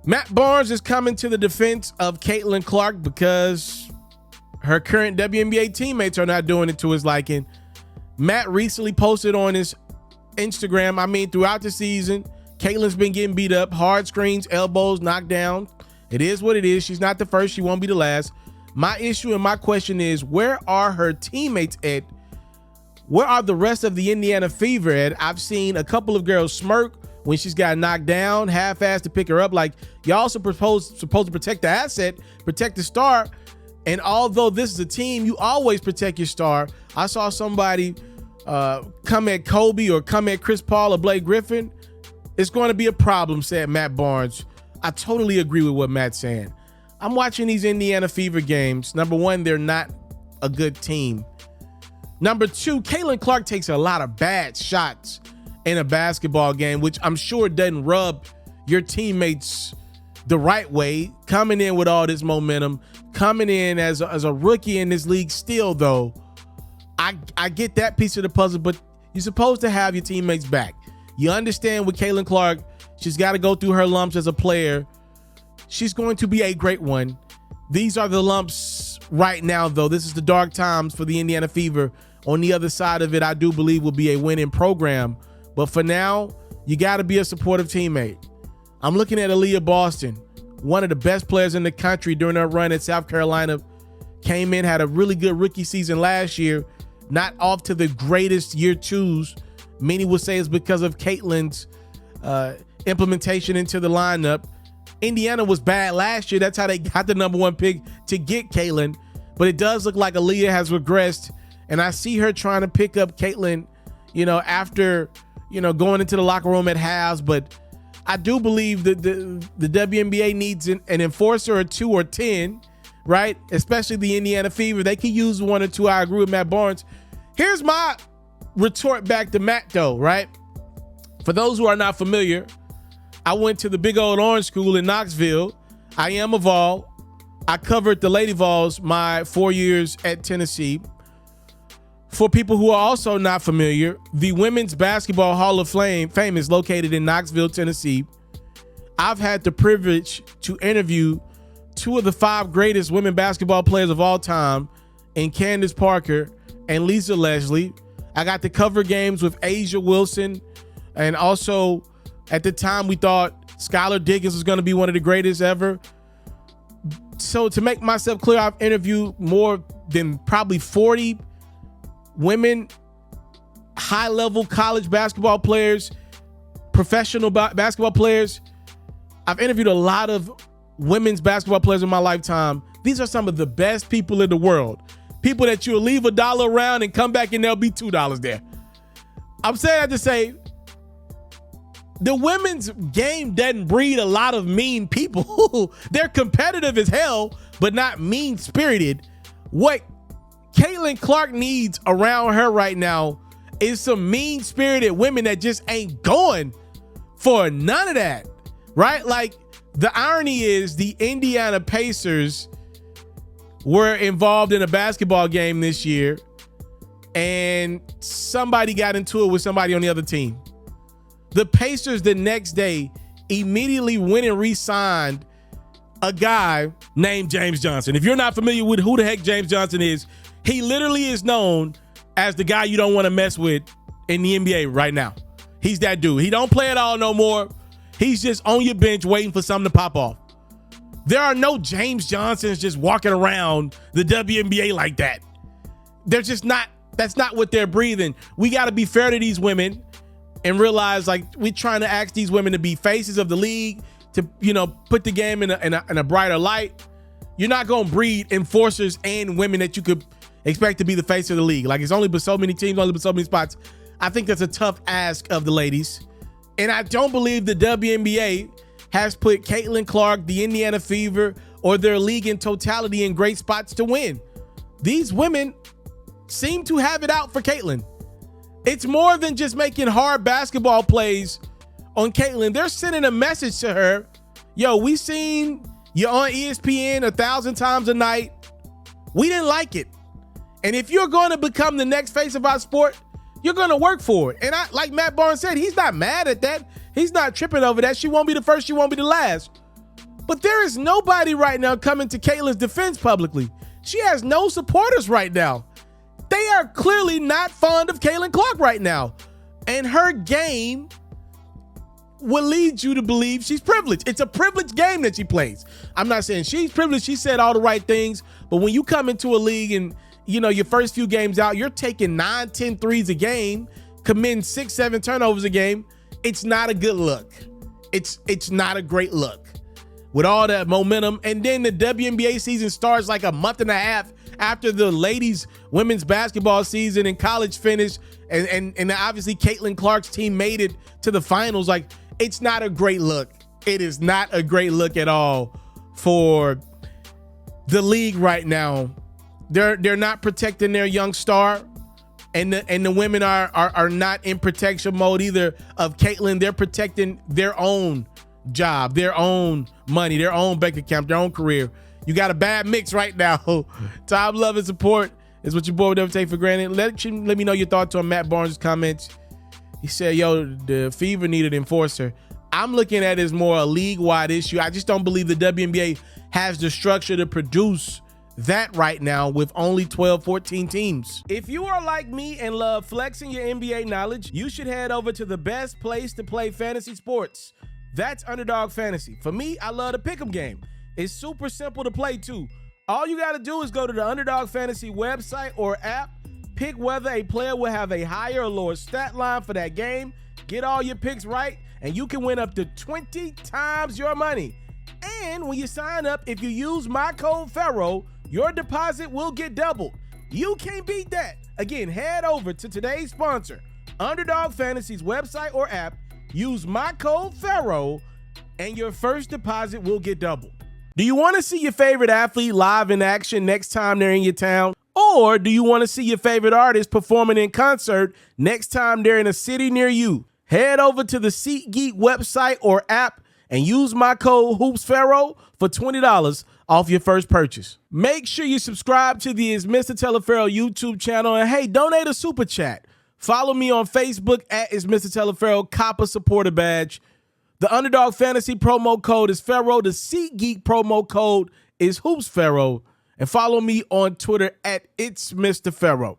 Matt Barnes is coming to the defense of Caitlin Clark because her current WNBA teammates are not doing it to his liking. Matt recently posted on his Instagram, throughout the season, Caitlin's been getting beat up, hard screens, elbows, knocked down. It is what it is. She's not the first. She won't be the last. My issue and my question is, where are her teammates at? Where are the rest of the Indiana Fever at? I've seen a couple of girls smirk when she's got knocked down, half-assed to pick her up. Like, y'all supposed to protect the asset, protect the star. And although this is a team, you always protect your star. I saw somebody come at Kobe or come at Chris Paul or Blake Griffin. It's going to be a problem, said Matt Barnes. I totally agree with what Matt's saying. I'm watching these Indiana Fever games. Number one, they're not a good team. Number two, Caitlin Clark takes a lot of bad shots in a basketball game, which I'm sure doesn't rub your teammates the right way. Coming in with all this momentum, coming in as a rookie in this league still, though, I get that piece of the puzzle, but you're supposed to have your teammates back. You understand with Caitlin Clark, she's got to go through her lumps as a player. She's going to be a great one. These are the lumps right now, though. This is the dark times for the Indiana Fever. On the other side of it, I do believe will be a winning program. But for now, you got to be a supportive teammate. I'm looking at Aaliyah Boston, one of the best players in the country during her run at South Carolina. Came in, had a really good rookie season last year. Not off to the greatest year twos. Many would say it's because of Caitlin's implementation into the lineup. Indiana was bad last year. That's how they got the number one pick to get Caitlin. But it does look like Aaliyah has regressed. And I see her trying to pick up Caitlin, after, going into the locker room at halves. But I do believe that the WNBA needs an enforcer or 2 or 10, right? Especially the Indiana Fever. They could use 1 or 2. I agree with Matt Barnes. Here's my retort back to Matt, though, right? For those who are not familiar, I went to the Big Old Orange School in Knoxville. I am a Vol. I covered the Lady Vols my 4 years at Tennessee. For people who are also not familiar, the Women's Basketball Hall of Fame is located in Knoxville, Tennessee. I've had the privilege to interview 2 of the 5 greatest women basketball players of all time, in Candace Parker and Lisa Leslie. I got to cover games with Asia Wilson, and also at the time we thought Skylar Diggins was going to be one of the greatest ever. So to make myself clear, I've interviewed more than probably 40 women, high-level college basketball players, professional basketball players. I've interviewed a lot of women's basketball players in my lifetime. These are some of the best people in the world. People that you'll leave $1 around and come back and there'll be $2 there. I'm saying that to say the women's game doesn't breed a lot of mean people. They're competitive as hell, but not mean-spirited. What Caitlin Clark needs around her right now is some mean-spirited women that just ain't going for none of that, right? Like, the irony is the Indiana Pacers were involved in a basketball game this year, and somebody got into it with somebody on the other team. The Pacers the next day immediately went and re-signed a guy named James Johnson. If you're not familiar with who the heck James Johnson is, he literally is known as the guy you don't want to mess with in the NBA right now. He's that dude. He don't play at all no more. He's just on your bench waiting for something to pop off. There are no James Johnsons just walking around the WNBA like that. They're just not, that's not what they're breathing. We got to be fair to these women and realize, like, we're trying to ask these women to be faces of the league, to, put the game in a brighter light. You're not going to breed enforcers and women that you could expect to be the face of the league. Like, it's only been so many teams, only been so many spots. I think that's a tough ask of the ladies. And I don't believe the WNBA has put Caitlin Clark, the Indiana Fever, or their league in totality in great spots to win. These women seem to have it out for Caitlin. It's more than just making hard basketball plays on Caitlin. They're sending a message to her. Yo, we seen you on ESPN 1,000 times a night. We didn't like it. And if you're going to become the next face of our sport, you're going to work for it. And like Matt Barnes said, he's not mad at that. He's not tripping over that. She won't be the first. She won't be the last. But there is nobody right now coming to Caitlin's defense publicly. She has no supporters right now. They are clearly not fond of Caitlin Clark right now. And her game will lead you to believe she's privileged. It's a privileged game that she plays. I'm not saying she's privileged. She said all the right things. But when you come into a league and, you know, your first few games out, you're taking 9, 10 threes a game, committing 6, 7 turnovers a game. It's not a good look. It's not a great look with all that momentum. And then the WNBA season starts like a month and a half after the ladies women's basketball season and college finished. And obviously Caitlin Clark's team made it to the finals. Like, it's not a great look. It is not a great look at all for the league right now. They're not protecting their young star. And the women are not in protection mode either of Caitlin. They're protecting their own job, their own money, their own bank account, their own career. You got a bad mix right now. Time, love, and support is what your boy would never take for granted. Let me know your thoughts on Matt Barnes' comments. He said, yo, the Fever needed an enforcer. I'm looking at it as more a league-wide issue. I just don't believe the WNBA has the structure to produce that right now with only 12, 14 teams. If you are like me and love flexing your NBA knowledge, you should head over to the best place to play fantasy sports. That's Underdog Fantasy. For me, I love the pick'em game. It's super simple to play too. All you gotta do is go to the Underdog Fantasy website or app, pick whether a player will have a higher or lower stat line for that game, get all your picks right, and you can win up to 20 times your money. And when you sign up, if you use my code FERRO, your deposit will get doubled. You can't beat that. Again, head over to today's sponsor, Underdog Fantasy's website or app, use my code FERRO, and your first deposit will get doubled. Do you want to see your favorite athlete live in action next time they're in your town? Or do you want to see your favorite artist performing in concert next time they're in a city near you? Head over to the SeatGeek website or app and use my code HoopsFerro for $20 off your first purchase. Make sure you subscribe to the It's Mr. Taliaferro YouTube channel, and hey, donate a super chat. Follow me on Facebook at It's Mr. Taliaferro, cop a supporter badge. The Underdog Fantasy promo code is FERRO. The SeatGeek promo code is HoopsFerro. And follow me on Twitter at It's Mr. Ferro.